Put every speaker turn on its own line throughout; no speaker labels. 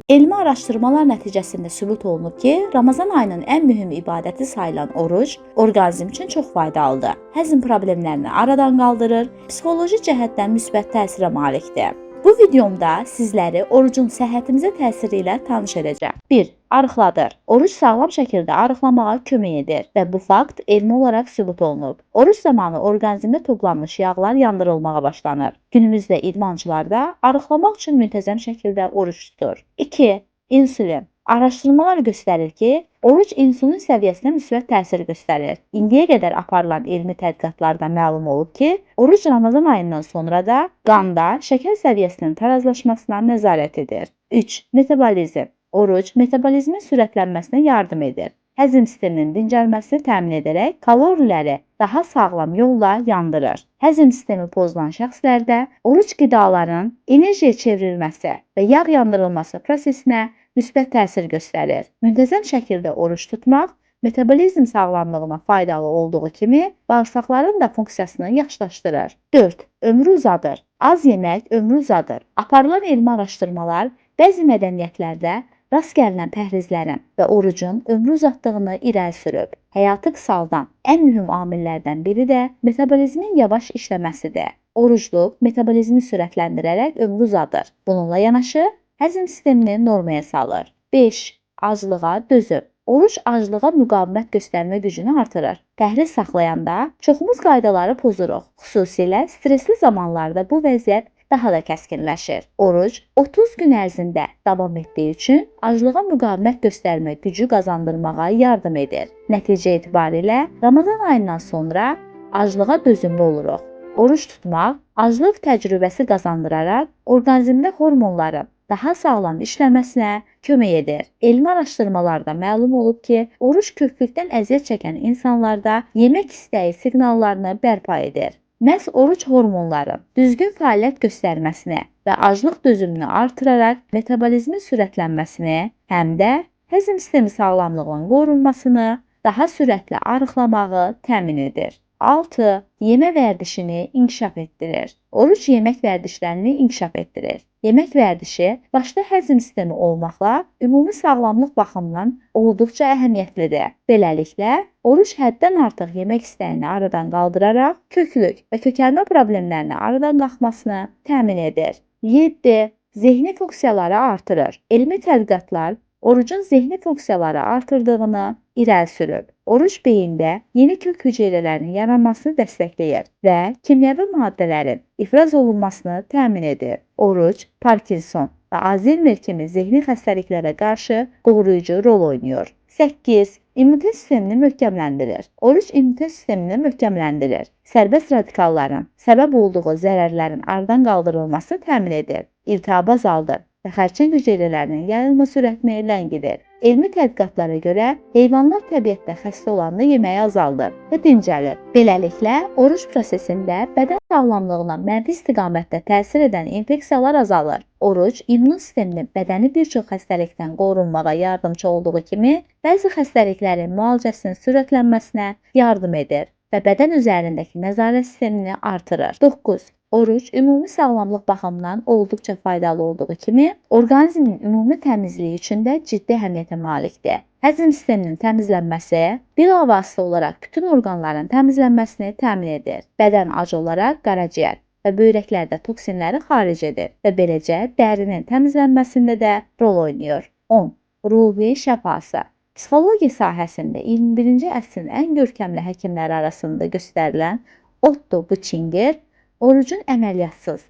Elmi araşdırmalar nəticəsində sübut olunub ki, Ramazan ayının ən mühüm ibadəti sayılan oruc orqanizm üçün çox faydalıdır. Həzm problemlərini aradan qaldırır, psixoloji cəhətdən müsbət təsirə malikdir. Bu videomda sizləri orucun səhhətimizə təsiri ilə tanış edəcəm. 1. Arıqladır. Oruc sağlam şəkildə arıqlamağa kömək edir və bu fakt elmi olaraq sübut olunub. Oruc zamanı orqanizmdə toplanmış yağlar yandırılmağa başlanır. Günümüzdə idmançılar da arıqlamaq üçün müntəzəm şəkildə oruc tutur. 2. İnsulin. Araşdırmalar göstərir ki, oruc insulin səviyyəsinə müsbət təsir göstərir. İndiyə qədər aparılan elmi tədqiqatlarda məlum olub ki, oruc Ramazan ayından sonra da qanda şəkər səviyyəsinin tarazlaşmasına nəzarət edir. 3. Metabolizm. Oruc metabolizmin sürətlənməsinə yardım edir. Həzm sisteminin dincəlməsini təmin edərək kaloriləri daha sağlam yolla yandırır. Həzm sistemi pozulan şəxslərdə oruc qidaların enerjiyə çevrilməsi və yağ yandırılması prosesinə müsbət təsir göstərir. Müntəzəm şəkildə oruc tutmaq metabolizm sağlamlığına faydalı olduğu kimi bağırsaqların da funksiyasını yaxşılaşdırır. 4. Ömrü uzadır. Az yemək ömrü uzadır. Aparılan elmi araşdırmalar bəzi mədəniyyətlərdə rast gəlinən pəhrizlərin və orucun ömrü uzatdığını irəli sürüb. Həyatı qısaldan ən mühüm amillərdən biri də metabolizmin yavaş işləməsidir. Orucluq metabolizmi sürətləndirərək ömrü uzadır. Bununla yanaşı həzm sistemini normaya salır. 5. Aclığa dözüm. Oruc aclığa müqavimət göstərmə gücünü artırır. Pəhriz saxlayanda çoxumuz qaydaları pozuruq. Xüsusilə stresli zamanlarda bu vəziyyət daha da kəskinləşir. Oruc 30 gün ərzində davam etdiyi üçün aclığa müqavimət göstərmə gücü qazandırmağa yardım edir. Nəticə etibarilə Ramazan ayından sonra aclığa dözümlü oluruq. Oruc tutmaq aclıq təcrübəsi qazandıraraq orqanizmdə hormonların daha sağlam işləməsinə kömək edir. Elmi araşdırmalarda məlum olub ki, oruc köklükdən əziyyət çəkən insanlarda yemək istəyi siqnallarını bərpa edir. Məhz oruc hormonların düzgün fəaliyyət göstərməsini və aclıq dözümünü artıraraq metabolizmin sürətlənməsini, həm də həzm sistemi sağlamlığının qorunmasını, daha sürətlə arıqlamağı təmin edir. 6. Yemək vərdişini inkişaf etdirir. Oruc yemək vərdişlərini inkişaf etdirir. Yemək vərdişi başda həzm sistemi olmaqla ümumi sağlamlıq baxımından olduqca əhəmiyyətlidir. Beləliklə, oruc həddən artıq yemək istəyini aradan qaldıraraq köklük və kökəlmə problemlərini aradan qalxmasını təmin edir. 7. Zehni funksiyaları artırır. Elmi tədqiqatlar orucun zehni funksiyaları artırdığını irəli sürüb. Oruc beyində yeni kök hüceyrələrinin yaranmasını dəstəkləyir və kimyəvi maddələrin ifraz olunmasını təmin edir. Oruc, Parkinson və Alzheimer kimi zehni xəstəliklərə qarşı qoruyucu rol oynayır. 8. İmmunitet sistemini möhkəmləndirir. Oruc immunitet sistemini möhkəmləndirir. Sərbəst radikalların səbəb olduğu zərərlərin aradan qaldırılmasını təmin edir. İltihabı azaldır və xərçəng hüceyrələrinin yayılma sürətini ləngidir. Elmi tədqiqatlara görə heyvanlar təbiətdə xəstə olanda yeməyi azaldır və dincəlir. Beləliklə, oruc prosesində bədən sağlamlığına mənfi istiqamətdə təsir edən infeksiyalar azalır. Oruc immun sisteminin bədəni bir çox xəstəlikdən qorunmağa yardımcı olduğu kimi, bəzi xəstəliklərin müalicəsinin sürətlənməsinə yardım edir və bədən üzərindəki nəzarət sistemini artırır. 9. Oruc ümumi sağlamlıq baxımından olduqca faydalı olduğu kimi, orqanizmin ümumi təmizliyi üçün də ciddi əhəmiyyətə malikdir. Həzm sisteminin təmizlənməsi bilavasitə olaraq bütün orqanların təmizlənməsini təmin edir. Bədən ac olaraq qaraciyər və böyrəklərdə toksinləri xaric edir və beləcə dərinin təmizlənməsində də rol oynayır. 10. Ruhi şəfası. Psixologiya sahəsində 21-ci əsrin ən görkəmli həkimləri arasında göstərilən Otto Buchinger orucun əməliyyatsız,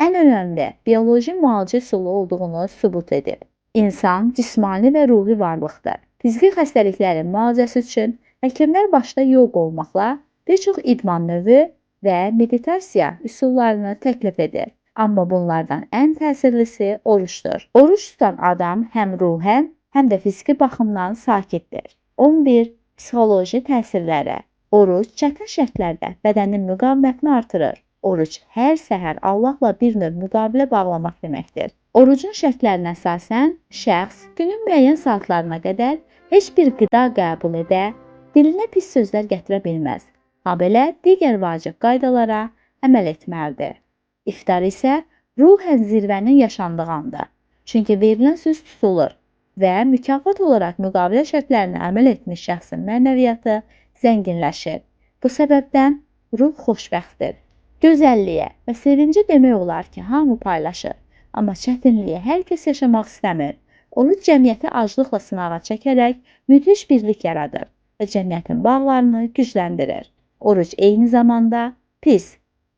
ən önəmli bioloji müalicə üsulu olduğunu sübut edir. İnsan cismani və ruhi varlıqdır. Fiziki xəstəliklərin müalicəsi üçün həkimlər başda yoga olmaqla bir çox idman növü və meditasiya üsullarını təklif edir. Amma bunlardan ən təsirlisi orucdur. Oruc tutan adam həm ruhən, həm də fiziki baxımdan sakitdir. 11. Psixoloji təsirləri. Oruc çətin şərtlərdə bədənin müqavimətini artırır. Oruc hər səhər Allahla bir növ müqavilə bağlamaq deməkdir. Orucun şərtlərinə əsasən şəxs günün müəyyən saatlarına qədər heç bir qida qəbul edə, dilinə pis sözlər gətirə bilməz. Habelə digər vacib qaydalara əməl etməlidir. İftar isə ruhən zirvənin yaşandığı andır. Çünki verilən söz tutulur və mükafat olaraq müqavilə şərtlərinə əməl etmiş şəxsin mənəviyyatı zənginləşir. Bu səbəbdən ruh xoşbəxtdir. Gözəlliyə və sevinci demək olar ki, hamı paylaşır, amma çətinliyə hər kəs yaşamaq istəmir. Oruc cəmiyyəti aclıqla sınağa çəkərək müthiş birlik yaradır və cəmiyyətin bağlarını gücləndirir. Oruc eyni zamanda pis,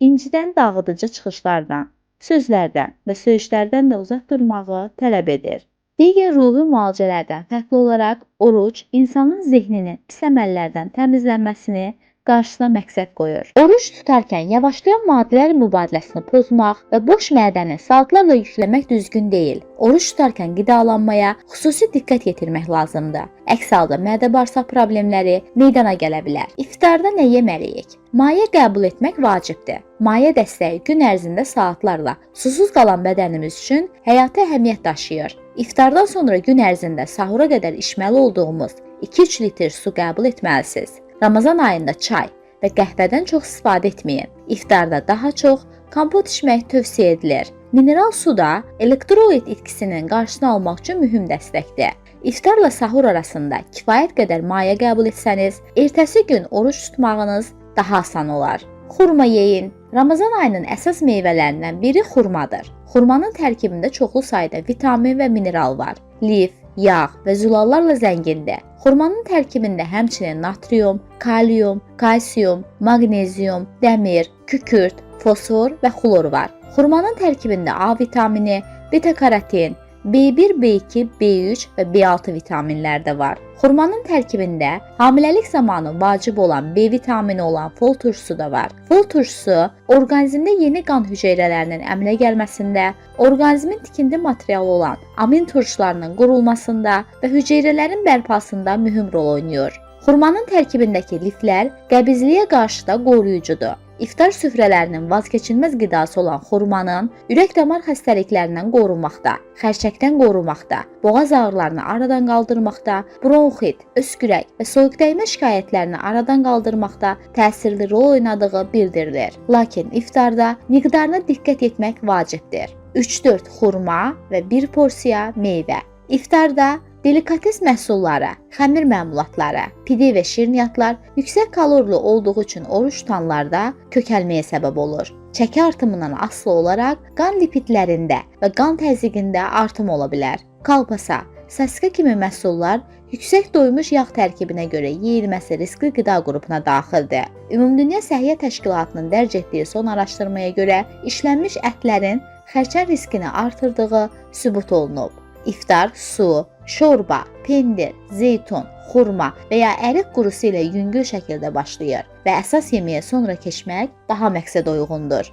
incidən dağıdıcı çıxışlardan, sözlərdən və söyüşlərdən də uzaq durmağı tələb edir. Digər ruhi müalicələrdən fərqli olaraq oruc insanın zehninin pis əməllərdən təmizlənməsini qarşısına məqsəd qoyur. Oruc tutarkən yavaşlayan maddələr mübadiləsini pozmaq və boş mədəni saatlarla yükləmək düzgün deyil. Oruc tutarkən qidalanmaya xüsusi diqqət yetirmək lazımdır. Əks halda mədə-bağırsaq problemləri meydana gələ bilər. İftarda nə yeməliyik? Maye qəbul etmək vacibdir. Maye dəstəyi gün ərzində saatlarla susuz qalan bədənimiz üçün həyati əhəmiyyət daşıyır. İftardan sonra gün ərzində sahura qədər içməli olduğumuz 2-3 litr su qəbul etməlisiniz. Ramazan ayında çay və qəhvədən çox istifadə etməyin. İftarda daha çox kompot içmək tövsiyə edilir. Mineral su da elektrolit itkisinin qarşısını almaq üçün mühüm dəstəkdir. İftarla sahur arasında kifayət qədər maye qəbul etsəniz, ertəsi gün oruç tutmağınız daha asan olar. Xurma yeyin. Ramazan ayının əsas meyvələrindən biri xurmadır. Xurmanın tərkibində çoxlu sayda vitamin və mineral var. Lif, yağ və zülallarla zəngindir. Xurmanın tərkibində həmçinin natrium, kalium, kalsium, maqnezium, dəmir, kükürt, fosfor və xlor var. Xurmanın tərkibində A vitamini, beta-karotin, B1, B2, B3 və B6 vitaminlər də var. Xurmanın tərkibində hamiləlik zamanı vacib olan B vitamini olan fol turşusu da var. Fol turşusu orqanizmdə yeni qan hüceyrələrinin əmələ gəlməsində, orqanizmin tikinti materialı olan amin turşularının qurulmasında və hüceyrələrin bərpasında mühüm rol oynayır. Xurmanın tərkibindəki liflər qəbizliyə qarşı da qoruyucudur. İftar süfrələrinin vazkeçilməz qidası olan xurmanın ürək-damar xəstəliklərindən qorunmaqda, xərçəkdən qorunmaqda, boğaz ağrılarını aradan qaldırmaqda, bronxit, öskürək və soyuqdəymə şikayətlərini aradan qaldırmaqda təsirli rol oynadığı bildirilir. Lakin iftarda miqdarına diqqət etmək vacibdir. 3-4 xurma və 1 porsiya meyvə. İftarda delikates məhsulları, xəmir məmulatları, pide və şirniyyatlar yüksək kalorili olduğu üçün oruç tutanlarda kökəlməyə səbəb olur. Çəki artımından asılı olaraq qan lipidlərində və qan təzyiqində artım ola bilər. Kalpasa, saska kimi məhsullar yüksək doymuş yağ tərkibinə görə yeyilməsi riskli qida qrupuna daxildir. Ümumdünya Səhiyyə Təşkilatının dərc etdiyi son araşdırmaya görə işlənmiş ətlərin xərçəng riskini artırdığı sübut olunub. İftar su, şorba, pendir, zeytun, xurma və ya ərik qurusu ilə yüngül şəkildə başlayır və əsas yeməyə sonra keçmək daha məqsədə uyğundur.